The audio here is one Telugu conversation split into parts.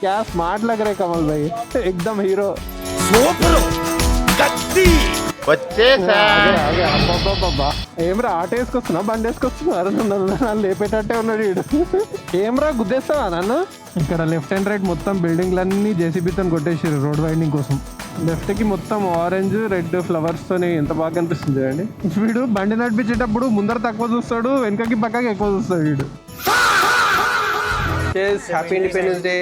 क्या स्मार्ट लग रहे कमल भाई, एकदम हीरो। ఏమ్రా ఆట వేసుకొస్తున్నా, బండి వేసుకొస్తున్నా, నన్ను లేపేటట్టే ఉన్నాడు వీడు. ఏమ్రా గుద్దేస్తావా నన్ను? ఇక్కడ లెఫ్ట్ అండ్ రైట్ మొత్తం బిల్డింగ్లన్నీ జేసీబీతో కొట్టేసారు రోడ్ వైండింగ్ కోసం. లెఫ్ట్ కి మొత్తం ఆరెంజ్ రెడ్ ఫ్లవర్స్ తోని ఎంత బాగా కనిపిస్తుంది చూడండి. వీడు బండి నడిపించేటప్పుడు ముందర తక్కువ చూస్తాడు, వెనకకి పక్కకి ఎక్కువ చూస్తాడు వీడు. Happy independence day.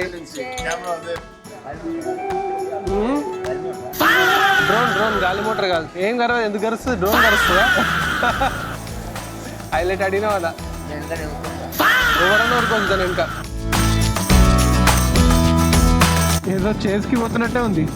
డ్రోన్ గాలి మోటార్ కాదు, ఏం కరవ, ఎందుకు కరుస్తుంది? డ్రోన్ కరుస్తుందా? హైలైట్ అడిగినా కదా, ఎవరన్నా ఊరుకొస్తాను ఇంకా. ఏదో చేస్కి పోతున్నట్టే ఉంది.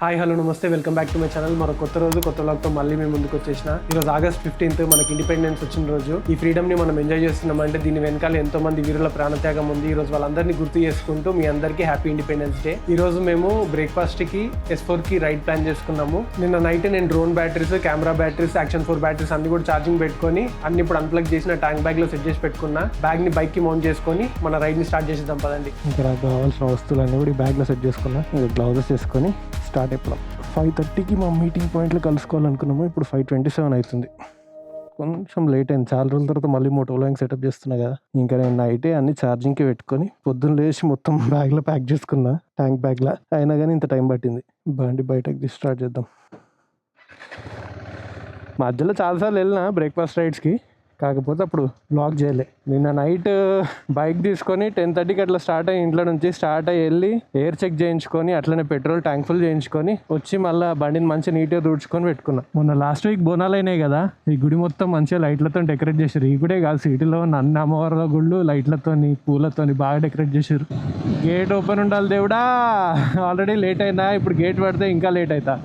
హాయ్ హలో నమస్తే, welcome back to my channel. మరో కొత్త రోజు కొత్త వ్లాగ్తో మళ్ళీ మేము ముందుకు వచ్చేసిన. ఈరోజు ఆగస్ట్ 15th మనకి ఇండిపెండెన్స్ వచ్చిన రోజు. ఈ ఫ్రీడమ్ ని మనం ఎంజాయ్ చేస్తున్నాం అంటే దీని వెనకాల ఎంతో మంది వీరుల ప్రాణత్యాగం ఉంది. ఈ రోజు వాళ్ళందరినీ గుర్తు చేసుకుంటూ మీ అందరికీ హ్యాపీ ఇండిపెండెన్స్ డే. ఈ రోజు మేము బ్రేక్ఫాస్ట్ కి S4 కి రైడ్ ప్లాన్ చేసుకున్నాము. నిన్న నైట్ నేను drone batteries, camera batteries, action 4 batteries అన్ని కూడా ఛార్జింగ్ పెట్టుకొని అన్ని ఇప్పుడు అన్ప్లగ్ చేసిన ట్యాంక్ బ్యాగ్ లో సెట్ చేసి పెట్టుకున్నా. బ్యాగ్ ని బైక్ కి మౌంట్ చేసుకొని మన రైడ్ ని స్టార్ట్ చేసేద్దాం పదండి. ఇక్కడ కావాల్సిన వస్తువులన్నీ కూడా బ్యాగ్ లో సెట్ చేసుకున్నా. గ్లౌజెస్ వేసుకొని స్టార్ట్ అయిపోయాం. 5:30కి మా మీటింగ్ పాయింట్లో కలుసుకోవాలనుకున్నాము. ఇప్పుడు 5:27 అవుతుంది. కొంచెం లేట్ అయింది, చాలా రోజుల తర్వాత మళ్ళీ మోటోలాంగ్ సెటప్ చేస్తున్నా కదా. ఇంకా నేను నైటే అన్ని ఛార్జింగ్కి పెట్టుకొని పొద్దున్న లేచి మొత్తం బ్యాగ్లో ప్యాక్ చేసుకున్నా, ట్యాంక్ బ్యాగ్లో. అయినా కానీ ఇంత టైం పట్టింది. బండి బయటకు తీసి స్టార్ట్ చేద్దాం. మధ్యలో చాలాసార్లు వెళ్ళినా బ్రేక్ఫాస్ట్ రైడ్స్కి, కాకపోతే అప్పుడు బ్లాగ్ చేయలే. నిన్న నైట్ బైక్ తీసుకొని 10:30కి అట్లా స్టార్ట్ అయ్యి ఇంట్లో నుంచి స్టార్ట్ అయ్యి వెళ్ళి ఎయిర్ చెక్ చేయించుకొని అట్లనే పెట్రోల్ ట్యాంక్ ఫుల్ చేయించుకొని వచ్చి మళ్ళీ బండిని మంచిగా నీట్గా తుడుచుకొని పెట్టుకున్నా. మొన్న లాస్ట్ వీక్ బోనాలు అయినాయి కదా, ఈ గుడి మొత్తం మంచిగా లైట్లతో డెకరేట్ చేశారు. ఈ గుడే కాదు, సిటీలో ఉన్న అన్ని అమ్మవార్ల గుళ్ళు లైట్లతోని పూలతోని బాగా డెకరేట్ చేశారు. గేట్ ఓపెన్ ఉండాలి దేవుడా. ఆల్రెడీ లేట్ అయినా, ఇప్పుడు గేట్ పడితే ఇంకా లేట్ అవుతా.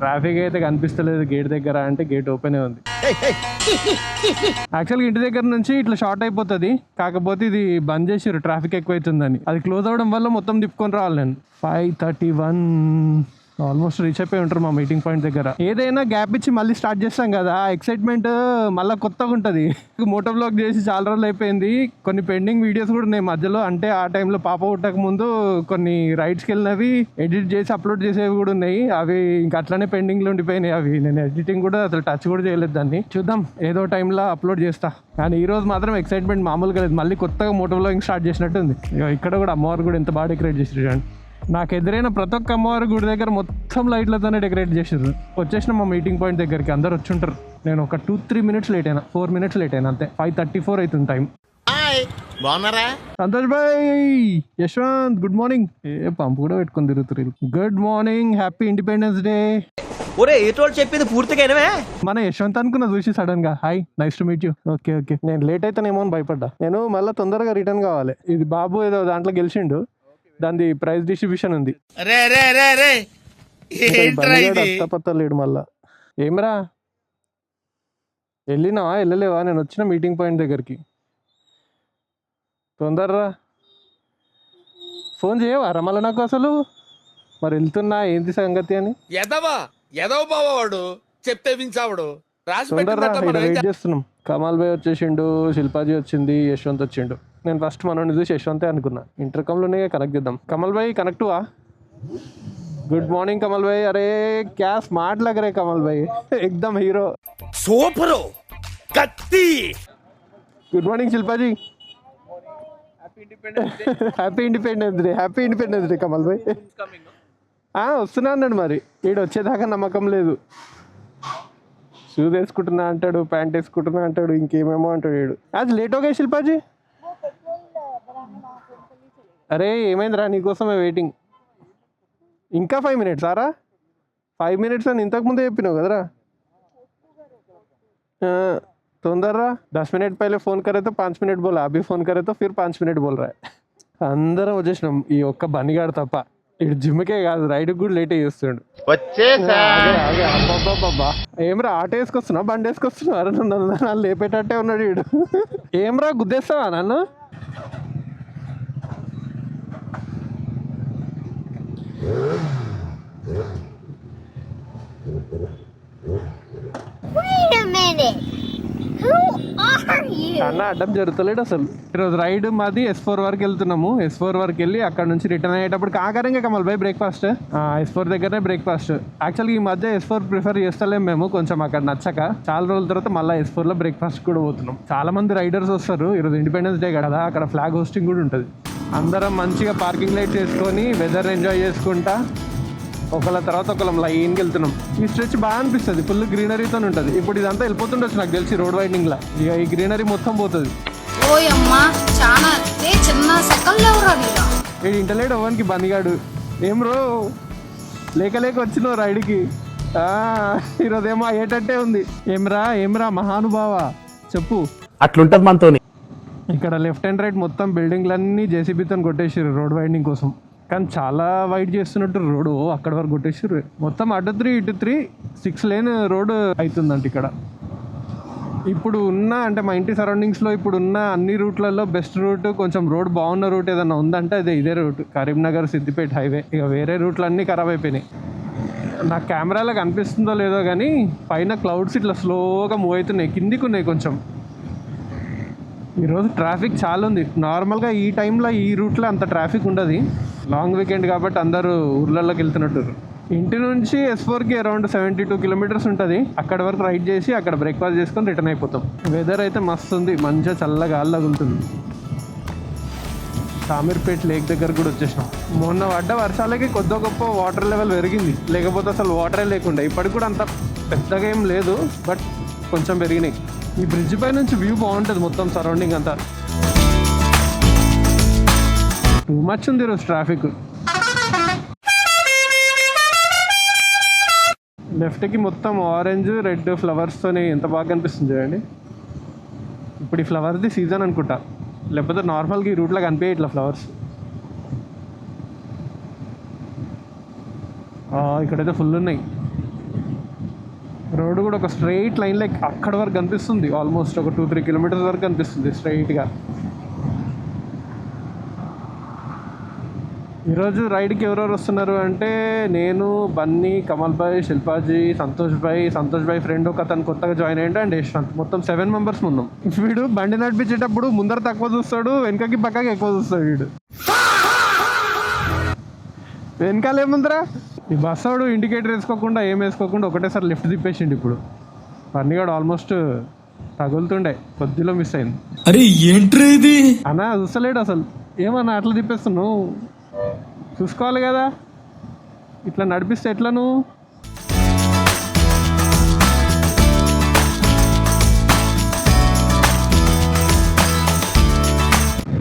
ట్రాఫిక్ అయితే కనిపిస్తలేదు గేట్ దగ్గర, అంటే గేట్ ఓపెనే ఉంది. యాక్చువల్గా ఇంటి దగ్గర నుంచి ఇట్లా షార్ట్ అయిపోతుంది, కాకపోతే ఇది బంద్ చేసారు ట్రాఫిక్ ఎక్కువ అవుతుందని. అది క్లోజ్ అవ్వడం వల్ల మొత్తం తిప్పుకొని రావాలి. నేను 5:31 ఆల్మోస్ట్ రీచ్ అయిపోయి ఉంటారు మా మీటింగ్ పాయింట్ దగ్గర. ఏదైనా గ్యాప్ ఇచ్చి మళ్ళీ స్టార్ట్ చేస్తాం కదా, ఎక్సైట్మెంట్ మళ్ళీ కొత్తగా ఉంటుంది. మోటో బ్లాగ్ చేసి చాలా రోజులు అయిపోయింది. కొన్ని పెండింగ్ వీడియోస్ కూడా ఉన్నాయి మధ్యలో, అంటే ఆ టైంలో పాప పుట్టక ముందు కొన్ని రైడ్స్కి వెళ్ళినవి ఎడిట్ చేసి అప్లోడ్ చేసేవి కూడా ఉన్నాయి. అవి ఇంకా అట్లనే పెండింగ్లో ఉండిపోయినాయి. అవి నేను ఎడిటింగ్ కూడా అసలు టచ్ కూడా చేయలేదు దాన్ని. చూద్దాం, ఏదో టైంలో అప్లోడ్ చేస్తా. కానీ ఈ రోజు మాత్రం ఎక్సైట్మెంట్ మామూలుగా లేదు. మళ్ళీ కొత్తగా మోటో బ్లాగింగ్ స్టార్ట్ చేసినట్టు ఉంది. ఇక్కడ కూడా అమ్మవారు కూడా ఎంత బాగా డెకరేట్ చేసి చూడండి. నాకు ఎదురైన ప్రతి ఒక్క అమ్మవారి గుడి దగ్గర మొత్తం లైట్లతోనే డెకరేట్ చేసారు. వచ్చేసిన మా మీటింగ్ పాయింట్ దగ్గరికి అందరు వచ్చి ఉంటారు. నేను ఒక 2-3 minutes లేట్ అయినా, 4 minutes లేట్ అయినా అంతే. 5:34 అవుతుంది టైం. సంతోష్ భాయ్, యశ్వంత్, గుడ్ మార్నింగ్. ఏ పంపు కూడా పెట్టుకొని తిరుగుతున్నారు. Good morning, happy independence day. చెప్పింది పూర్తిగా మన యశ్వంత్ అనుకున్నా చూసి సడన్ గా. Hi, nice to meet you. Okay okay, నేను లేట్ అయితేనేమో అని భయపడ్డా. నేను మళ్ళీ తొందరగా రిటర్న్ కావాలి. ఇది బాబు ఏదో దాంట్లో గెలిచిండు, దాని ప్రైజ్ డిస్ట్రిబ్యూషన్ ఉంది. లేడు మళ్ళా. ఏమరా వెళ్ళినావా వెళ్ళలేవా? నేను వచ్చిన మీటింగ్ పాయింట్ దగ్గరికి. తొందరరా, ఫోన్ చేయవా రమల నాకు అసలు? మరి వెళ్తున్నా, ఏంటి సంగతి అని. తొందరరా, వెయిట్ చేస్తున్నాం. కమాల్ భాయ్ వచ్చేసిండు, శిల్పాజీ వచ్చింది, యశ్వంత్ వచ్చిండు. నేను ఫస్ట్ మనోని చూసి యశ్వంతే అనుకున్నా. ఇంటర్కమ్లోనే కనెక్ట్ చేద్దాం. కమల్ భాయ్ కనెక్ట్ హువా? గుడ్ మార్నింగ్ కమల్ భాయ్. అరే క్యా స్మార్ట్ లగ్ రే కమల్ భాయ్, एकदम हीरो. సూపర్ కత్తి. Good morning శిల్పాజీ. Happy independence day. Happy independence day Kamal భాయ్. వస్తున్నా అన్నాడు, మరి వీడు వచ్చేదాకా నమ్మకం లేదు. షూస్ వేసుకుంటున్నా అంటాడు, ప్యాంట్ వేసుకుంటున్నా అంటాడు, ఇంకేమేమో అంటాడు వీడు. అది లేట్ ఓకే శిల్పాజీ. అరే ఏమైందిరా, నీకోసమే వెయిటింగ్. ఇంకా 5 minutes ఆరా? 5 minutes అని ఇంతకుముందే చెప్పినావు కదరా. తొందరరా, 10 minutes पहले ఫోన్ करे तो 5 minutes बोला, अभी फोन करे तो फिर 5 minutes बोल रहा है. అందరం వచ్చేసినాం, ఈ ఒక్క బన్నిగాడు తప్ప. ఇటు జిమ్కే కాదు, రైడ్ కూడా లేట్ చేస్తుండు. ఏమ్రా ఆట వేసుకొస్తున్నా, బండి వేసుకొస్తున్నా, నన్ను లేపేటట్టే ఉన్నాడు వీడు. ఏమ్రా గుద్దేస్తావా నన్ను? అన్న అడ్డం జరుగుతలేడు అసలు. ఈరోజు రైడ్ మాది S4 వరకు వెళ్తున్నాము. S4 వరకు వెళ్ళి అక్కడ నుంచి రిటర్న్ అయ్యేటప్పుడు కాకరంగా కమల్ బై బ్రేక్ఫాస్ట్ S4 దగ్గరనే బ్రేక్ఫాస్ట్. యాక్చువల్గా ఈ మధ్య S4 ప్రిఫర్ చేస్తలేము మేము, కొంచెం అక్కడ నచ్చక. చాలా రోజుల తర్వాత మళ్ళీ S4 లో బ్రేక్ఫాస్ట్ కూడా పోతున్నాం. చాలా మంది రైడర్స్ వస్తారు. ఈరోజు ఇండిపెండెన్స్ డే కదా, అక్కడ ఫ్లాగ్ హోస్టింగ్ కూడా ఉంటుంది. అందరం మంచిగా పార్కింగ్ లైట్ చేసుకొని వెదర్ ఎంజాయ్ చేసుకుంటా ఒకళ్ళ తర్వాత ఒకళ్ళం లైన్కి వెళ్తున్నాం. ఈ స్ట్రెచ్ బాగా అనిపిస్తుంది, ఫుల్ గ్రీనరీతో ఉంటుంది. ఇప్పుడు ఇదంతా వెళ్ళిపోతుండొచ్చు నాకు తెలిసి రోడ్ వైండింగ్ లా. ఇక ఈ గ్రీనరీ మొత్తం పోతుంది. ఓయమ్మా చాలా చిన్న సెకండ్ లేవురా నీరా. ఈ ఇంటర్నెట్ అవ్వడానికి బందిగాడు ఏం రో లేక వచ్చినావు రైడ్కి. ఈరోజు ఏమో అయ్యేటట్టే ఉంది. ఏమ్రా మహానుభావ చెప్పు. అట్లుంటది మనతోని. ఇక్కడ లెఫ్ట్ అండ్ రైట్ మొత్తం బిల్డింగ్లన్నీ జేసీబీతో కొట్టేసారు రోడ్ వైండింగ్ కోసం. కానీ చాలా వైడ్ చేస్తున్నట్టు రోడ్డు అక్కడ వరకు కొట్టేసారు. మొత్తం అటు 3 ఇటు 3 6 లేన్ రోడ్ అవుతుందంట ఇక్కడ. ఇప్పుడు ఉన్న అంటే మా ఇంటి సరౌండింగ్స్లో ఇప్పుడు ఉన్న అన్ని రూట్లలో బెస్ట్ రూట్, కొంచెం రోడ్ బాగున్న రూట్ ఏదన్నా ఉందంటే అదే ఇదే రూట్, కరీంనగర్ సిద్దిపేట హైవే. ఇక వేరే రూట్లు అన్నీ ఖరాబ్ అయిపోయినాయి. నాకు కెమెరాలో కనిపిస్తుందో లేదో కానీ పైన క్లౌడ్స్ ఇట్లా స్లోగా మూవ్ అవుతున్నాయి, కిందికి ఉన్నాయి కొంచెం. ఈరోజు ట్రాఫిక్ చాలా ఉంది. నార్మల్గా ఈ టైంలో ఈ రూట్లో అంత ట్రాఫిక్ ఉండదు, లాంగ్ వీకెండ్ కాబట్టి అందరూ ఊర్లలోకి వెళ్తున్నట్టు. ఇంటి నుంచి S4కి అరౌండ్ 72 కిలోమీటర్స్ ఉంటుంది. అక్కడ వరకు రైడ్ చేసి అక్కడ బ్రేక్ఫాస్ట్ చేసుకొని రిటర్న్ అయిపోతాం. వెదర్ అయితే మస్తు ఉంది, మంచిగా చల్లగా గాలి తగులుతుంది. షామీర్పేట్ లేక్ దగ్గర కూడా వచ్చేసినాం. మొన్న పడ్డ వర్షాలకి కొద్ది గొప్ప వాటర్ లెవెల్ పెరిగింది, లేకపోతే అసలు వాటరే లేకుండా. ఇప్పటికి కూడా అంత పెద్దగా ఏం లేదు, బట్ కొంచెం పెరిగినాయి. ఈ బ్రిడ్జ్ పై నుంచి వ్యూ బాగుంటుంది మొత్తం సరౌండింగ్ అంతా. టూ మచ్ ఉంది ఈరోజు ట్రాఫిక్. లెఫ్ట్కి మొత్తం ఆరెంజ్ రెడ్ ఫ్లవర్స్తోని ఎంత బాగా కనిపిస్తుంది చూడండి. ఇప్పుడు ఈ ఫ్లవర్ది సీజన్ అనుకుంటా, లేకపోతే నార్మల్గా ఈ రూట్లో కనిపించే ఇట్లా ఫ్లవర్స్. ఇక్కడైతే ఫుల్ ఉన్నాయి. రోడ్డు కూడా ఒక స్ట్రైట్ లైన్ లైక్ అక్కడ వరకు కనిపిస్తుంది, ఆల్మోస్ట్ ఒక 2-3 కిలోమీటర్స్ వరకు కనిపిస్తుంది స్ట్రైట్గా. ఈరోజు రైడ్కి ఎవరెవరు వస్తున్నారు అంటే నేను, బన్నీ, కమల్ భాయ్, శిల్పాజీ, సంతోష్ భాయ్ ఫ్రెండ్ ఒక అతను కొత్తగా జాయిన్ అయ్యిండు, అండ్ యశ్వంత్. మొత్తం 7 మెంబర్స్ ఉన్నాం. వీడు బండి నడిపించేటప్పుడు ముందర తక్కువ చూస్తాడు, వెనకకి పక్కకి ఎక్కువ చూస్తాడు. వీడు వెనకాల ఏముందరా, ఈ బస్ వాడు ఇండికేటర్ వేసుకోకుండా ఏం వేసుకోకుండా ఒకటేసారి లెఫ్ట్ తిప్పేసిండు. ఇప్పుడు పన్నీగాడు ఆల్మోస్ట్ తగులుతుండే, కొద్దిలో మిస్ అయింది. అరే ఏంట్రా ఇది అన్నా చూస్తలేడు అసలు. ఏమన్నా అట్లా తిప్పేస్తున్నావు, చూసుకోవాలి కదా, ఇట్లా నడిపిస్తే ఎట్లా నువ్వు.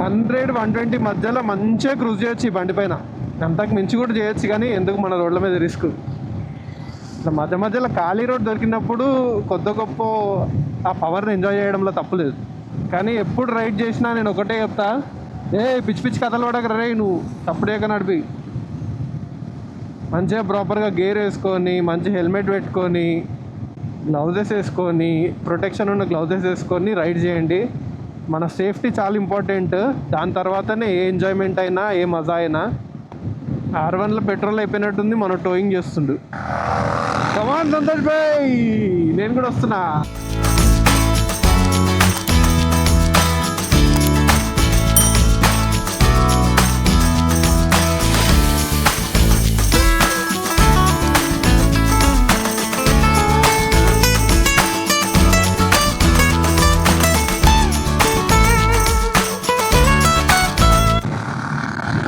100-120 మధ్యలో మంచిగా క్రూజ్ చేయొచ్చు ఈ బండి పైన, అంతకు మించి కూడా చేయొచ్చు. కానీ ఎందుకు మన రోడ్ల మీద రిస్క్. ఇట్లా మధ్యలో ఖాళీ రోడ్ దొరికినప్పుడు కొద్ది గొప్ప ఆ పవర్ని ఎంజాయ్ చేయడంలో తప్పులేదు. కానీ ఎప్పుడు రైడ్ చేసినా నేను ఒకటే చెప్తా, పిచ్చి పిచ్చి కథలు పడక రే, నువ్వు తప్పుడేక నడిపి మంచిగా ప్రాపర్గా గేర్ వేసుకొని, మంచి హెల్మెట్ పెట్టుకొని, గ్లౌజెస్ వేసుకొని, ప్రొటెక్షన్ ఉన్న గ్లౌజెస్ వేసుకొని రైడ్ చేయండి. మన సేఫ్టీ చాలా ఇంపార్టెంట్. దాని తర్వాతనే ఏ ఎంజాయ్మెంట్ అయినా, ఏ మజా అయినా. R1లో పెట్రోల్ అయిపోయినట్టుంది, మనం టోయింగ్ చేస్తుండు. కమాన్ సంతోష్ భాయ్, నేను కూడా వస్తున్నా.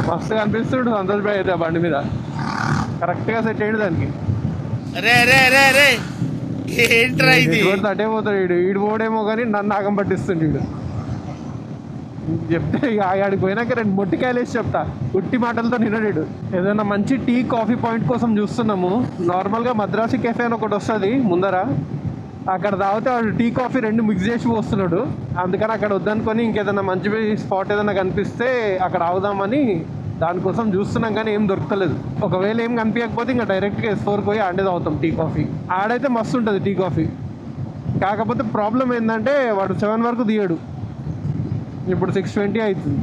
మస్తుగా అనిపిస్తుడు సంతోష్ భాయ్ అయితే బండి మీద కరెక్ట్గా సెట్ అయ్యాడు దానికి. అటే పోతాడు వీడు పోడేమో కానీ నన్ను ఆగం పట్టిస్తుండు వీడు. చెప్తే ఆడికి పోయినాక 2 మొట్టికాయలు వేసి చెప్తా, ఉట్టి మాటలతో నిన్నడు. ఏదైనా మంచి టీ కాఫీ పాయింట్ కోసం చూస్తున్నాము. నార్మల్గా మద్రాసి కెఫే అని ఒకటి వస్తుంది ముందర, అక్కడ తాగితే వాడు టీ కాఫీ 2 మిక్స్ చేసి పోస్తున్నాడు. అందుకని అక్కడ వద్దనుకొని ఇంకేదైనా మంచి స్పాట్ ఏదైనా కనిపిస్తే అక్కడ ఆగుదామని దానికోసం చూస్తున్నాం, కానీ ఏం దొరకలేదు. ఒకవేళ ఏం కనిపించకపోతే ఇంకా డైరెక్ట్గా S4 పోయి ఆడే తాగుతాం టీ కాఫీ. ఆడైతే మస్తు ఉంటుంది టీ కాఫీ. కాకపోతే ప్రాబ్లం ఏంటంటే వాడు 7 వరకు తీయడు, ఇప్పుడు 6:20 అవుతుంది.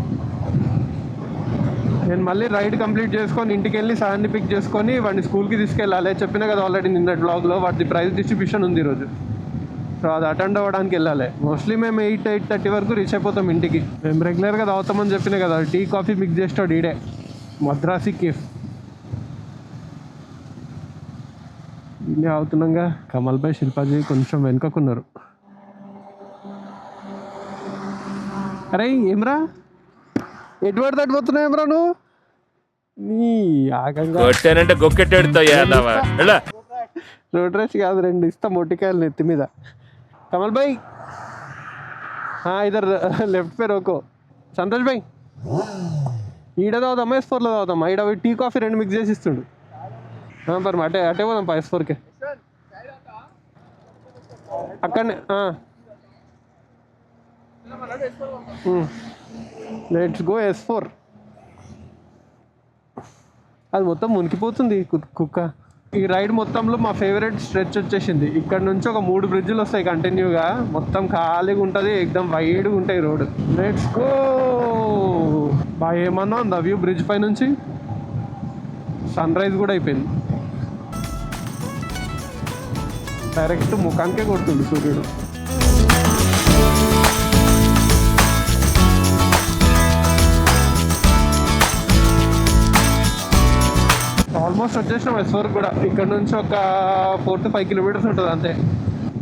నేను మళ్ళీ రైడ్ కంప్లీట్ చేసుకొని ఇంటికి వెళ్ళి సార్ని పిక్ చేసుకొని వాడిని స్కూల్కి తీసుకెళ్ళాలి. చెప్పినా కదా ఆల్రెడీ నిన్న బ్లాగ్లో, వాటి ప్రైజ్ డిస్ట్రిబ్యూషన్ ఉంది ఈరోజు. సో అది అటెండ్ అవ్వడానికి వెళ్ళాలి. మోస్ట్లీ మేము 8-8:30 వరకు రీచ్ అయిపోతాం ఇంటికి. మేము రెగ్యులర్గా తాగుతామని చెప్పినా కదా, టీ కాఫీ మిక్స్ చేస్తాడు ఈడే మద్రాసి కేఫ్. ఇన్ని అవుతున్నాగా. కమల్ భాయ్, శిల్పాజీ కొంచెం వెనుకకున్నారు. అరే ఏమ్రా, ఎటువంటి తట్టుపోతున్నావు ఏమ్రా నువ్వు? నీ ఆగంగా కొట్టానంటే గొక్కెట్టాడుతాయా రోడ్ రేస్ కాదు, 2 ఇస్తా మొట్టికాయలు నెత్తి మీద. కమల్ భాయ్ ఇద్దరు లెఫ్ట్ పే రోకో. సంతోష్ భాయ్ ఈడ తాగుతాం, S4లో తాగుతాం. ఈడ టీ కాఫీ 2 మిక్స్ చేసి ఇస్తుండు. పర్ అటే అటే పోదాం S4కే. అక్కడనే లెట్స్ గో S4. అది మొత్తం మునికిపోతుంది కుక్క. ఈ రైడ్ మొత్తంలో మా ఫేవరెట్ స్ట్రెచ్ వచ్చేసింది. ఇక్కడ నుంచి ఒక 3 బ్రిడ్జ్లు వస్తాయి కంటిన్యూగా. మొత్తం ఖాళీగా ఉంటుంది, ఎక్దమ్ వైడ్గా ఉంటాయి రోడ్. Let's go. బాగా ఏమన్నా ఉందా వ్యూ బ్రిడ్జ్ పై నుంచి? సన్ రైజ్ కూడా అయిపోయింది. డైరెక్ట్ ముఖానికే కొడుతుంది సూర్యుడు. ఆల్మోస్ట్ వచ్చేసినాం S4 కూడా. ఇక్కడ నుంచి ఒక 4 to 5 kilometers ఉంటుంది అంతే.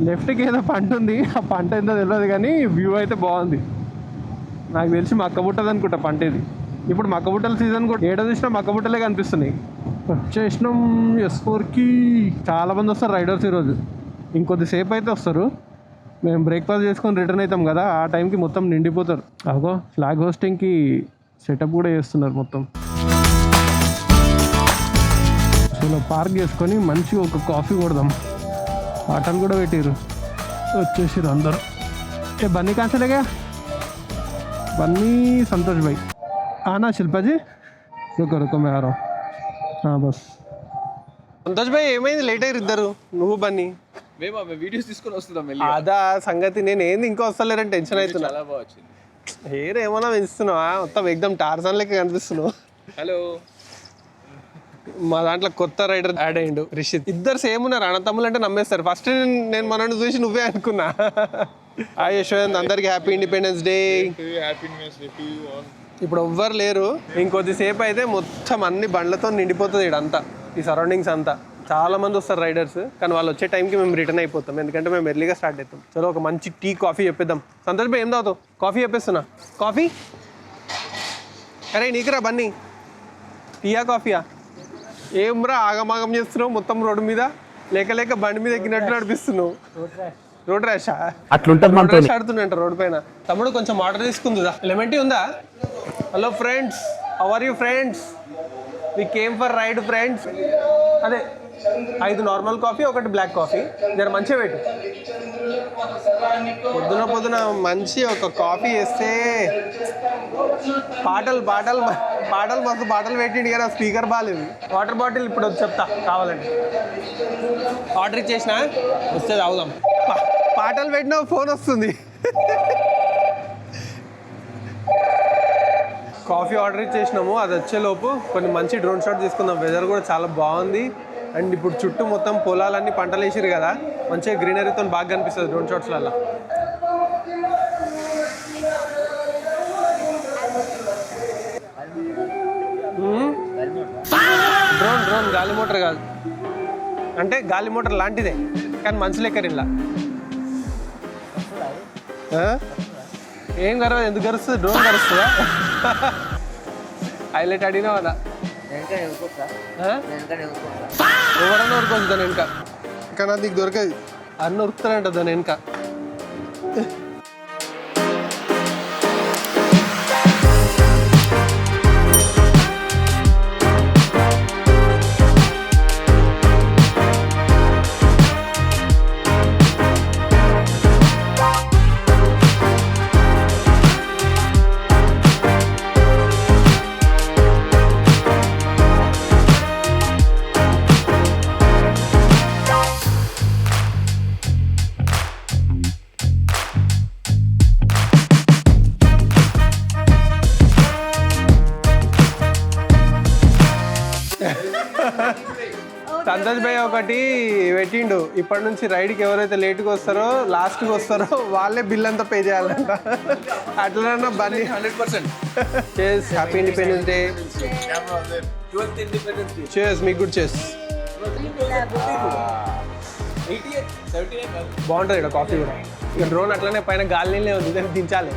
లెఫ్ట్కి ఏదో పంట ఉంది, ఆ పంట ఏందో తెలియదు కానీ వ్యూ అయితే బాగుంది. నాకు తెలిసి మక్కబుట్టది అనుకుంటా పంట ఇది. ఇప్పుడు మక్కబుట్టల సీజన్ కూడా. ఏడో చూసినా మక్కబుట్టలే కనిపిస్తున్నాయి. వచ్చేసినాం S4కి. చాలామంది వస్తారు రైడర్స్ ఈరోజు. ఇంకొద్దిసేపు అయితే వస్తారు. మేము బ్రేక్ఫాస్ట్ చేసుకొని రిటర్న్ అవుతాం కదా, ఆ టైంకి మొత్తం నిండిపోతారు. అగో ఫ్లాగ్ హోస్టింగ్కి సెటప్ కూడా చేస్తున్నారు మొత్తం. ఇలా పార్క్ చేసుకొని మంచిగా ఒక కాఫీ కొడదాం. ఆటలు కూడా పెట్టారు. వచ్చేసారు అందరూ. బన్నీ కాన్సలేగా, బన్నీ సంతోష్ భాయ్. ఆనా శిల్పాజీ రుకో రుకో మే ఆ రहा हूं. బస్ సంతోష్ భాయ్ ఏమైంది? లేట్ అయ్యారు ఇద్దరు, నువ్వు బన్నీ. మేము వీడియోస్ తీసుకొని వస్తున్నాం. అదా సంగతి. నేను ఏంది ఇంకా వస్తలేరని టెన్షన్ అవుతున్నా. చాలా బాగా వచ్చింది. హెయిర్ ఏమన్నా పెంచుతున్నావా? మొత్తం ఎక్దమ్ టార్జాన్ లెక్క కనిపిస్తున్నావు. హలో, మా దాంట్లో కొత్త రైడర్ యాడ్ అయ్యిండు, రిషిత్. ఇద్దరు సేమ్ ఉన్నారు, అన్నతమ్ములు అంటే నమ్మేస్తారు. ఫస్ట్ నేను మనల్ని చూసి నువ్వే అనుకున్నా. హాయ్ యశ్వంత్, అందరికి హ్యాపీ ఇండిపెండెన్స్ డే. ఇప్పుడు ఎవ్వరు లేరు. ఇంకొద్దిసేపు అయితే మొత్తం అన్ని బండ్లతో నిండిపోతుంది ఇడంతా, ఈ సరౌండింగ్స్ అంతా. చాలా మంది వస్తారు రైడర్స్, కానీ వాళ్ళు వచ్చే టైంకి మేము రిటర్న్ అయిపోతాం, ఎందుకంటే మేము ఎర్లీగా స్టార్ట్ అవుతాం. చలో ఒక మంచి టీ కాఫీ చెప్పేద్దాం. సంతోష్ భాయ్ ఏం తాగుతావు? కాఫీ చెప్పేస్తున్నా. కాఫీ? అరే నీకురా బన్నీ, టీయా కాఫీయా? ఏమ్రా ఆగమాగం చేస్తున్నావు మొత్తం రోడ్డు మీద? లేక లేక బండి మీద ఎక్కినట్టు నడిపిస్తున్నావు. రోడ్ ర్యాషా? అట్లుంటుంది. రోడ్ ర్యాష్ ఆడుతున్నట్టు రోడ్డు పైన. తమ్ముడు కొంచెం ఆర్డర్ తీసుకుందా? లెమన్ టీ ఉందా? Hello friends, how are you friends? We came for ride friends. అదే 5 నార్మల్ కాఫీ, 1 బ్లాక్ కాఫీ. జర మంచిగా పెట్టు. పొద్దున మంచి ఒక కాఫీ వేస్తే పాటలు మస్తు పాటలు పెట్టిండు కదా, స్పీకర్ బాగాలేదు. వాటర్ బాటిల్ ఇప్పుడు వచ్చి చెప్తా కావాలంటే. ఆర్డర్ ఇచ్చేసిన వస్తే తాగుదాం. పాటలు పెట్టినా ఫోన్ వస్తుంది. కాఫీ ఆర్డర్ ఇచ్చేసినాము, అది వచ్చేలోపు కొన్ని మంచి డ్రోన్ షాట్ తీసుకుందాం. వెదర్ కూడా చాలా బాగుంది. అండ్ ఇప్పుడు చుట్టూ మొత్తం పొలాలన్నీ పంటలు వేసారు కదా, మంచిగా గ్రీనరీతో బాగా కనిపిస్తుంది డ్రోన్ షాట్స్లలో. డ్రోన్ గాలి మోటార్ కాదు, అంటే గాలి మోటార్ లాంటిదే కానీ మనుషులు ఎక్కరు ఇలా. ఏం కరవదు. ఎందుకు కరుస్తుంది? డ్రోన్ కరుస్తుందా? హైలైట్ అడిగినా కదా. ఎవరన్నా ఉరుకోవచ్చు దాని వెనుక, కానీ అది నీకు దొరకదు. అన్న ఉరుకుతారంట దాని వెనుక. సంతోష్ భయ్య ఒకటి పెట్టిండు, ఇప్పటి నుంచి రైడ్కి ఎవరైతే లేట్గా వస్తారో లాస్ట్కి వస్తారో వాళ్ళే బిల్ అంతా పే చేయాలంట. అట్లనే బన్నీ 100%. చేస్. Happy independence day. 12th Independence Day. చేస్, మీకు కూడా చేస్. 88, 79 కాదు. బాగుంటుంది ఇక్కడ కాఫీ కూడా. ఇక డ్రోన్ అట్లనే పైన గాలి నీళ్ళే ఉంది, దాన్ని దించాలి.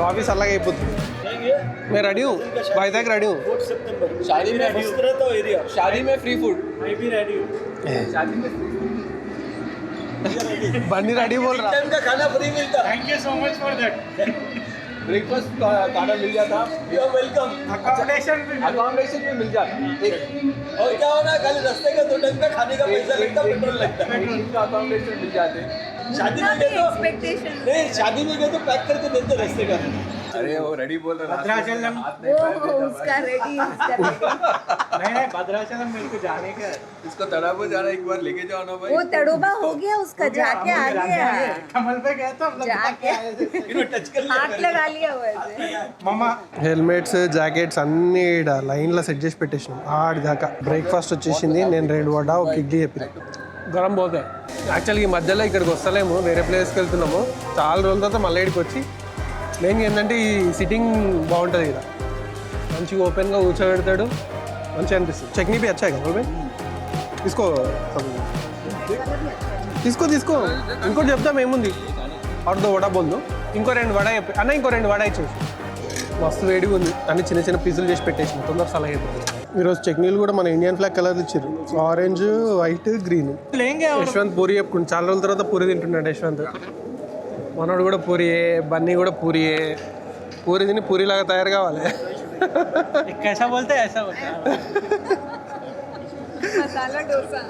కాఫీ చల్లగా అయిపోతుంది. मैं रेडी हूँ, वाइजैक रेडी हूँ. शादी में एरिया, शादी में फ्री फूड. बन्नी रेडी बोल रहा. टाइम का खाना फ्री मिलता. Thank you so much for that. Breakfast का खाना मिल जाता. You are welcome. अकोमोडेशन भी मिल जाता. और क्या होना, खाली रास्ते का 2 टाइम का खाने का पैसा लगता, पेट्रोल लगता. अकोमोडेशन मिल जाते. शादी में गए तो नहीं, शादी में गए तो पैक करके देते रास्ते का. अरे वो रेडी बोल रहा है. उसका रेडी नहीं भद्राचलम मेरे को जाने का है. इसको तड़ाबो जाना, एक बार लेके जाओ ना भाई. वो तड़ोबा हो गया उसका, जाके आ गया. कमल पे गया तो हम लोग जाके टच कर हाथ लगा लिया वैसे. मामा హెల్మెట్స్, జాకెట్స్ అన్నీ ఈడ లైన్లో సెట్ చేసి పెట్టేసినాం. ఆడి దాకా బ్రేక్ఫాస్ట్ వచ్చేసింది. నేను 2 వడ, ఒక ఇడ్లీ చెప్పిన. గరం పోతాయి. యాక్చువల్గా ఈ మధ్యలో ఇక్కడికి వస్తలేము, వేరే ప్లేస్కి వెళ్తున్నాము. చాలా రోజుల తర్వాత మళ్ళీ ఇక్కడికి వచ్చి మెయిన్గా ఏంటంటే ఈ సిట్టింగ్ బాగుంటుంది ఇక్కడ. మంచిగా ఓపెన్గా కూర్చోబెడతాడు, మంచిగా అనిపిస్తుంది. చట్నీ బి వచ్చాయి కదా తీసుకో తీసుకో తీసుకో. ఇంకోటి చెప్తాం ఏముంది, ఆడుతో వడ బొందు. ఇంకో 2 వడ చెప్పి అన్న, ఇంకో 2 వడ ఇచ్చేసి. మస్తు వేడిగా ఉంది. అన్ని చిన్న చిన్న పీసులు చేసి పెట్టేసిన, తొందర సలహా అయిపోతుంది. ఈరోజు చట్నీలు కూడా మన ఇండియన్ ఫ్లాగ్ కలర్లు ఇచ్చారు, orange, white, green. Yashwant Puri చెప్పుకుంటు, చాలా రోజుల తర్వాత పూరి తింటున్నాడు యశ్వంత్. మనోడు కూడా పూరియే, బన్నీ కూడా పూరియే. పూరి తిని పూరిలాగా తయారు కావాలి. कैसा बोलते हैं ऐसा बोलते हैं. मसाला डोसा.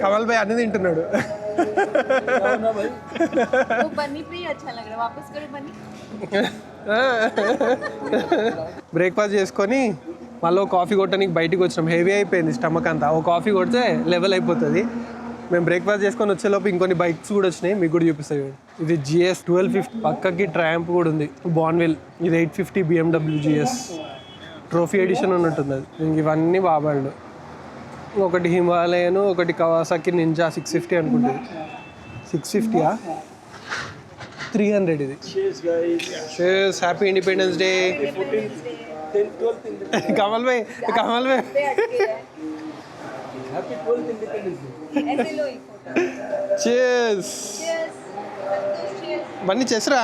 కమల్ భాయ్ అన్ని తింటున్నాడు. वो बनी पे ही अच्छा लग रहा है, वापस करो बनी. బ్రేక్ఫాస్ట్ చేసుకొని మళ్ళీ కాఫీ కొట్టడానికి బయటికి వచ్చినాం. హెవీ అయిపోయింది స్టమక్ అంతా. ఒక కాఫీ కొడితే లెవెల్ అయిపోతుంది. మేము బ్రేక్ఫాస్ట్ చేసుకొని వచ్చేలోపు ఇంకొన్ని బైక్స్ కూడా వచ్చినాయి, మీకు కూడా చూపిస్తాయి. ఇది GS 1250, పక్కకి ట్రాంప్ కూడా ఉంది. బాన్విల్ ఇది 850 BMW GS ట్రోఫీ ఎడిషన్ ఉన్నట్టుంది అది. ఇంక ఇవన్నీ బాబాళ్ళు. ఒకటి హిమాలయన్, ఒకటి కవాసాకి నింజా 650 అనుకుంటుంది. 650 300 ఇది. Happy independence day. కమల్ భాయ్, కమల్ భాయ్ ऐसे लो एक photo. cheers. Cheers. Cheers. Bunny చేసరా?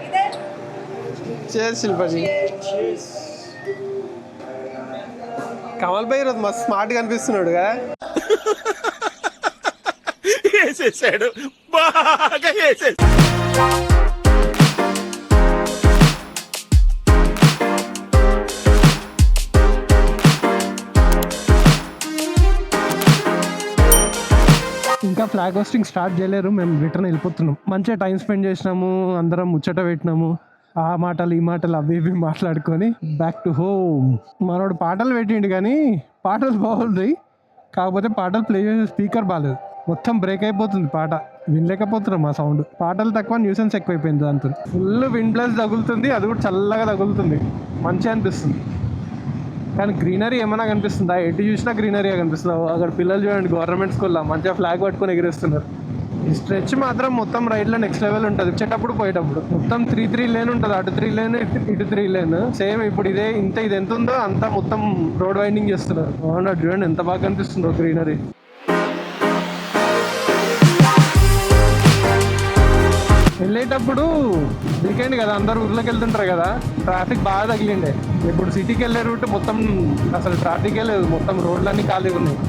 इधर. చేస్ శిల్పాజీ. కమల్ భాయ్ ఈరోజు మస్తు స్మార్ట్గా అనిపిస్తున్నాడు కదా. వేసేసాడు బాగా వేసేసాడు. ఇంకా ఫ్లాగ్ హోస్టింగ్ స్టార్ట్ చేయలేరు, మేము రిటర్న్ వెళ్ళిపోతున్నాం. మంచిగా టైం స్పెండ్ చేసినాము, అందరం ముచ్చట పెట్టినాము. ఆ మాటలు ఈ మాటలు అవి ఇవి మాట్లాడుకొని బ్యాక్ టు హోమ్. మనోడు పాటలు పెట్టిండు కానీ పాటలు బాగుంది, కాకపోతే పాటలు ప్లే చేసే స్పీకర్ బాగాలేదు. మొత్తం బ్రేక్ అయిపోతుంది పాట, వినలేకపోతున్నాం ఆ సౌండ్. పాటలు తక్కువ, న్యూసెన్స్ ఎక్కువైపోయింది దాంతో. ఫుల్ విండ్ బ్లస్ తగులుతుంది, అది కూడా చల్లగా తగులుతుంది, మంచిగా అనిపిస్తుంది. కానీ గ్రీనరీ ఏమైనా కనిపిస్తుందా? ఎటు చూసినా గ్రీనరీ కనిపిస్తుంది. అక్కడ పిల్లలు చూడండి, గవర్నమెంట్ స్కూల్లో మంచిగా ఫ్లాగ్ పట్టుకొని ఎగిరేస్తున్నారు. ఈ స్ట్రెచ్ మాత్రం మొత్తం రైడ్లో నెక్స్ట్ లెవెల్ ఉంటుంది. వచ్చేటప్పుడు పోయేటప్పుడు మొత్తం 3 లేన్ ఉంటుంది. అటు 3 లేన్, ఇటు 3 లేన్. సేమ్ ఇప్పుడు ఇదే ఇది ఎంత ఉందో అంతా మొత్తం రోడ్ వైండింగ్ చేస్తున్నారు. అవునా, చూడండి ఎంత బాగా కనిపిస్తుందో గ్రీనరీ. వెళ్ళేటప్పుడు వీకెండ్ కదా, అందరు ఊర్లోకి వెళ్తుంటారు కదా, ట్రాఫిక్ బాగా తగిలిండే. ఇప్పుడు సిటీకి వెళ్ళే రూట్ మొత్తం అసలు ట్రాఫికే లేదు, మొత్తం రోడ్లన్నీ ఖాళీగా ఉన్నాయి.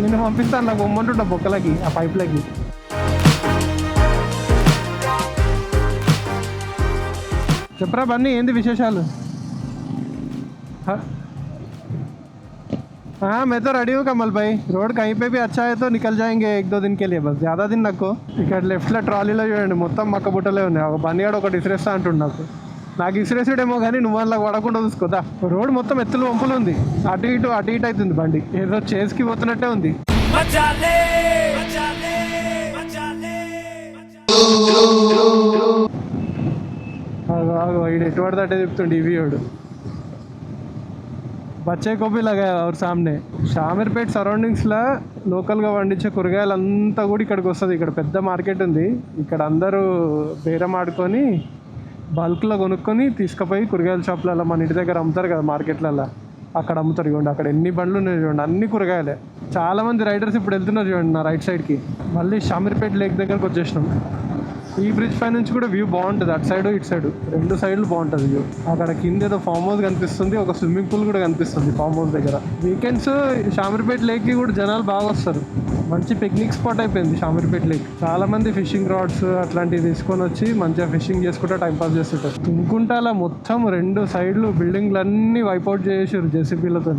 నేను పంపిస్తాను, నాకు బొమ్మంటుంటా బొక్కలకి, ఆ పైప్లకి. చెప్పరా బన్నీ, ఏంది విశేషాలు? हाँ मैं तो रेडी हूँ कमल भाई. रोड कहीं पे भी अच्छा है तो निकल जाएंगे 1-2 दिन के लिए बस. ज़्यादा दिन నాకు ఇక్కడ లెఫ్ట్లో ట్రాలీలో చూడండి మొత్తం మక్క బుట్టలే ఉన్నాయి. ఒక బండిగాడు ఒకటి ఇసిరేస్తా అంటుండు నాకు ఇసిరేసాడేమో కానీ నువ్వు వాళ్ళకి పడకుండా చూసుకోదా. రోడ్ మొత్తం ఎత్తులు వంపులు ఉంది. అటు ఇటు అవుతుంది బండి. ఏదో చేస్కి పోతున్నట్టే ఉంది. వీడు ఎటు పడితే అట్టే చెప్తుండే ఇవి వాడు. బచ్చే కోపి లగా और सामने షామీర్పేట్ సరౌండింగ్స్లో లోకల్గా పండించే కూరగాయలంతా కూడా ఇక్కడికి వస్తుంది. ఇక్కడ పెద్ద మార్కెట్ ఉంది. ఇక్కడ అందరూ బేరం ఆడుకొని బల్క్లో కొనుక్కొని తీసుకుపోయి కూరగాయల షాప్లలో మన ఇంటి దగ్గర అమ్ముతారు కదా మార్కెట్లలో, అక్కడ అమ్ముతారు. చూడండి అక్కడ ఎన్ని బండ్లు ఉన్నాయి చూడండి, అన్ని కూరగాయలే. చాలామంది రైడర్స్ ఇప్పుడు వెళ్తున్నారు చూడండి నా రైట్ సైడ్కి. మళ్ళీ షామీర్పేట్ లేక్ దగ్గరకు వచ్చేసినాం. ఈ బ్రిడ్జ్ పై నుంచి కూడా వ్యూ బాగుంటుంది. అటు సైడ్ ఇటు సైడ్ 2 సైడ్లు బాగుంటుంది వ్యూ. అక్కడ కింద ఏదో ఫామ్ హౌస్ కనిపిస్తుంది, ఒక స్విమ్మింగ్ పూల్ కూడా కనిపిస్తుంది ఫామ్ హౌస్ దగ్గర. వీకెండ్స్ షామీర్పేట్ లేక్కి కూడా జనాలు బాగా వస్తారు. మంచి పిక్నిక్ స్పాట్ అయిపోయింది షామీర్పేట్ లేక్. చాలా మంది ఫిషింగ్ రాడ్స్ అట్లాంటివి తీసుకొని వచ్చి మంచిగా ఫిషింగ్ చేసుకుంటూ టైంపాస్ చేస్తుంటారు. తుంకుంటాల మొత్తం 2 సైడ్లు బిల్డింగ్లు అన్నీ వైపౌట్ చేసారు జేసీబీలతో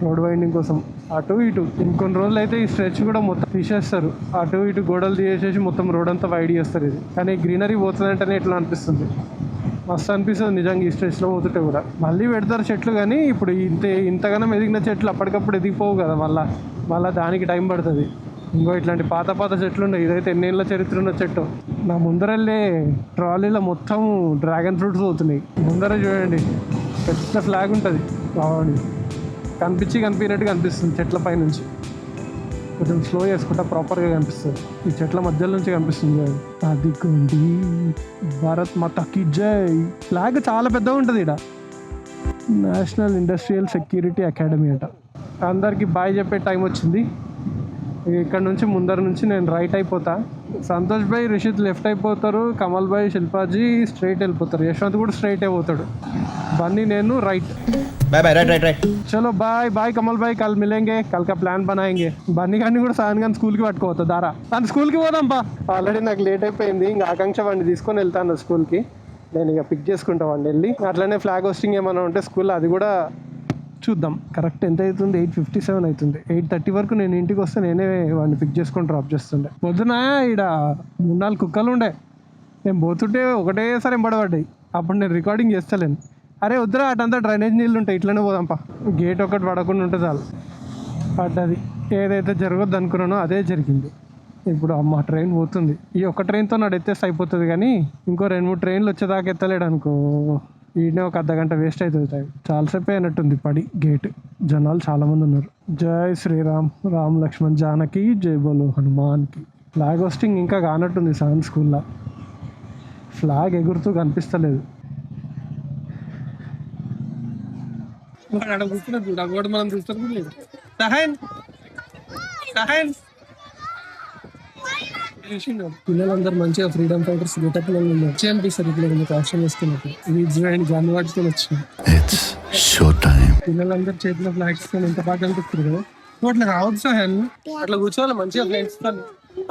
రోడ్ వైండింగ్ కోసం. అటు ఇటు ఇంకొన్ని రోజులు అయితే ఈ స్ట్రెచ్ కూడా మొత్తం తీసేస్తారు. అటు ఇటు గోడలు తీసేసి మొత్తం రోడ్ అంతా వైడ్ చేస్తారు. ఇది కానీ గ్రీనరీ పోతుందంటేనే ఇట్లా అనిపిస్తుంది. మస్తు అనిపిస్తుంది నిజంగా ఈ స్ట్రెచ్లో పోతుంటే కూడా. మళ్ళీ పెడతారు చెట్లు కానీ ఇప్పుడు ఇంతగానం ఎదిగిన చెట్లు అప్పటికప్పుడు ఎదిగిపోవు కదా, మళ్ళీ దానికి టైం పడుతుంది. ఇంకో ఇట్లాంటి పాత చెట్లు ఉన్నాయి. ఇదైతే ఎన్నేళ్ళ చరిత్ర ఉన్న చెట్టు. నా ముందరల్లే ట్రాలీలో మొత్తం డ్రాగన్ ఫ్రూట్స్ అవుతున్నాయి. ముందర చూడండి పెద్ద ఫ్లాగ్ ఉంటుంది. కనిపించినట్టుగా అనిపిస్తుంది చెట్ల పై నుంచి. కొంచెం స్లో చేసుకుంటా ప్రాపర్గా కనిపిస్తుంది. ఈ చెట్ల మధ్యలో నుంచి కనిపిస్తుంది. అది కొండి భారత్ మాతాకి జై. ఫ్లాగ్ చాలా పెద్దగా ఉంటుంది. ఇక్కడ నేషనల్ ఇండస్ట్రియల్ సెక్యూరిటీ అకాడమీ అంట. అందరికీ బాయ్ చెప్పే టైం వచ్చింది. ఇక్కడ నుంచి ముందర నుంచి నేను రైట్ అయిపోతా. సంతోష్ భాయ్ రిషిత్ లెఫ్ట్ అయిపోతారు. కమల్ భాయ్ శిల్పాజీ స్ట్రైట్ వెళ్ళిపోతారు. యశ్వంత్ కూడా స్ట్రైట్ అయిపోతాడు. బన్నీ నేను right. Bye bye right right చలో బాయ్ కమల్ భాయ్ కల్ మిలేంగే. కల్ కా ప్లాన్ బనాయింగే. బన్నీ గారిని కూడా సాయన్ గారిని స్కూల్కి పట్టుకోవద్దు దారా. తను స్కూల్కి పోదాం పా. ఆల్రెడీ నాకు లేట్ అయిపోయింది. ఇంకా ఆకాంక్ష వాడిని తీసుకొని వెళ్తాను స్కూల్కి. నేను ఇక పిక్ చేసుకుంటా వాడిని వెళ్ళి. అట్లనే ఫ్లాగ్ హోస్టింగ్ ఏమైనా ఉంటే స్కూల్లో అది కూడా చూద్దాం. కరెక్ట్ ఎంత అవుతుంది? 8:57 అవుతుంది. 8:30 వరకు నేను ఇంటికి వస్తే నేనే వాడిని పిక్ చేసుకొని డ్రాప్ చేస్తుండే. పొద్దున ఇక్కడ 3-4 కుక్కలు ఉండే. నేను పోతుంటే ఒకటేసారి ఎంబడబడ్డాయి. అప్పుడు నేను రికార్డింగ్ చేస్తలేను. అరే వద్దురా అటంతా డ్రైనేజ్ నీళ్ళు ఉంటాయి, ఇట్లనే పోదాంపా. గేట్ ఒకటి పడకుండా ఉంటుంది చాలు. పడ్డది. ఏదైతే జరగద్దు అనుకున్నానో అదే జరిగింది. ఇప్పుడు అమ్మ ట్రైన్ పోతుంది. ఈ ఒక్క ట్రైన్తో నాడు ఎత్తేస్తే అయిపోతుంది కానీ ఇంకో 2-3 ట్రైన్లు వచ్చేదాకా ఎత్తలేడు అనుకో, ఈయనే ఒక అర్ధగంట వేస్ట్ అవుతుంది టైం. చాలాసేపు అయినట్టుంది పడి గేట్. జనాలు చాలామంది ఉన్నారు. జై శ్రీరామ్ రామ్ లక్ష్మణ్ జానకి జై బోలో హనుమాన్కి. ఫ్లాగ్ హోస్టింగ్ ఇంకా కానట్టుంది సైన్స్ స్కూల్లో. ఫ్లాగ్ ఎగురుతూ కనిపిస్తలేదు. మనం చూస్తాం. పిల్లలందరూ మంచిగా ఫ్రీడమ్ ఫైటర్స్ గెటప్ మంచి అనిపిస్తారు. ఇట్లా కాస్ట్యూమ్ వేసుకున్నట్టు. ఇది చూడండి గన్ పట్టుకొని వచ్చింది. పిల్లలందరూ చేతిలో ఫ్లాగ్స్ ఎంత బాగా అనిపిస్తుంది కదా. నువ్వు అట్లా రావచ్చు సార్, అట్లా కూర్చోవాలి మంచిగా ఫ్రెండ్స్ తో.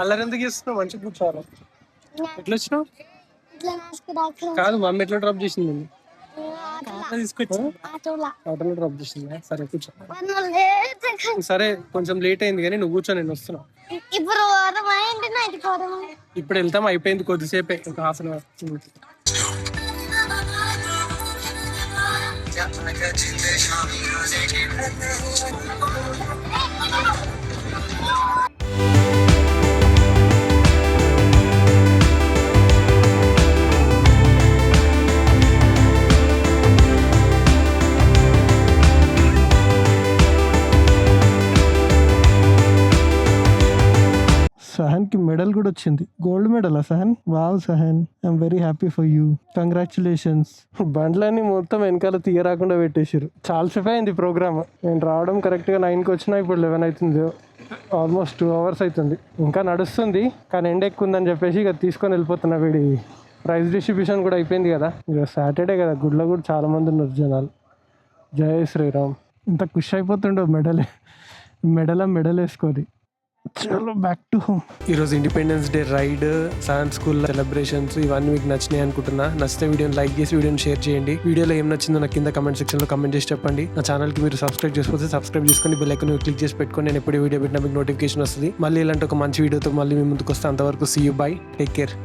అల్లరి ఎందుకు చేస్తున్నావు? మంచిగా కూర్చోవాలి. ఎట్లా వచ్చినావు? కాదు మమ్మీ ఎట్లా డ్రాప్ చేసింది? తీసుకొచ్చి ఆటోలో డ్రాప్ చేసిందా? సరే కూర్చో. సరే కొంచెం లేట్ అయింది కానీ నువ్వు కూర్చో, నేను వస్తున్నా. ఇప్పుడు వెళ్తాం, అయిపోయింది కొద్దిసేపే, ఒక హాఫ్ అన్ అవర్. సహన్కి మెడల్ కూడా వచ్చింది. గోల్డ్ మెడలా Sahan? Wow Sahan, I'm very happy for you. Congratulations. బండ్లన్నీ మొత్తం వెనకాల తీయరాకుండా పెట్టేసారు. చాలాసేపు అయింది ప్రోగ్రామ్. నేను రావడం కరెక్ట్గా 9కి వచ్చినా ఇప్పుడు 11 అవుతుంది. ఆల్మోస్ట్ 2 hours అవుతుంది. ఇంకా నడుస్తుంది కానీ ఎండ ఎక్కువ ఉందని చెప్పేసి ఇక తీసుకొని వెళ్ళిపోతున్నా. వీడి ప్రైజ్ డిస్ట్రిబ్యూషన్ కూడా అయిపోయింది కదా. ఇక సాటర్డే కదా, గుడిలో కూడా చాలా మంది ఉన్నారు జనాలు. జై శ్రీరామ్. ఇంత ఖుషి అయిపోతుండో మెడల్ వేసుకొని. చలో బ్యాక్ టు హోమ్. ఈరోజు independence day ride, science school celebrations ఇవన్నీ మీకు నచ్చినాయి అనుకుంటున్నా. నచ్చితే వీడియోని లైక్ చేసి వీడియోని షేర్ చేయండి. వీడియోలో ఏం నచ్చిందో నాకు కింద కమెంట్ సెక్షన్ లో కమెంట్ చేసి చెప్పండి. నా ఛానల్ కి మీరు సబ్స్క్రైబ్ చేసుకోతే సబ్స్క్రైబ్ చేసుకొని బెల్ ఐకాన్ క్లిక్ చేసి పెట్టుకొని నేను ఎప్పుడు వీడియో పెట్టినా మీకు నోటిఫికేషన్ వస్తుంది. మళ్ళీ ఇలాంటి ఒక మంచి వీడియోతో మళ్ళీ మీ ముందుకు వస్తే అంతవరకు see you bye, take care.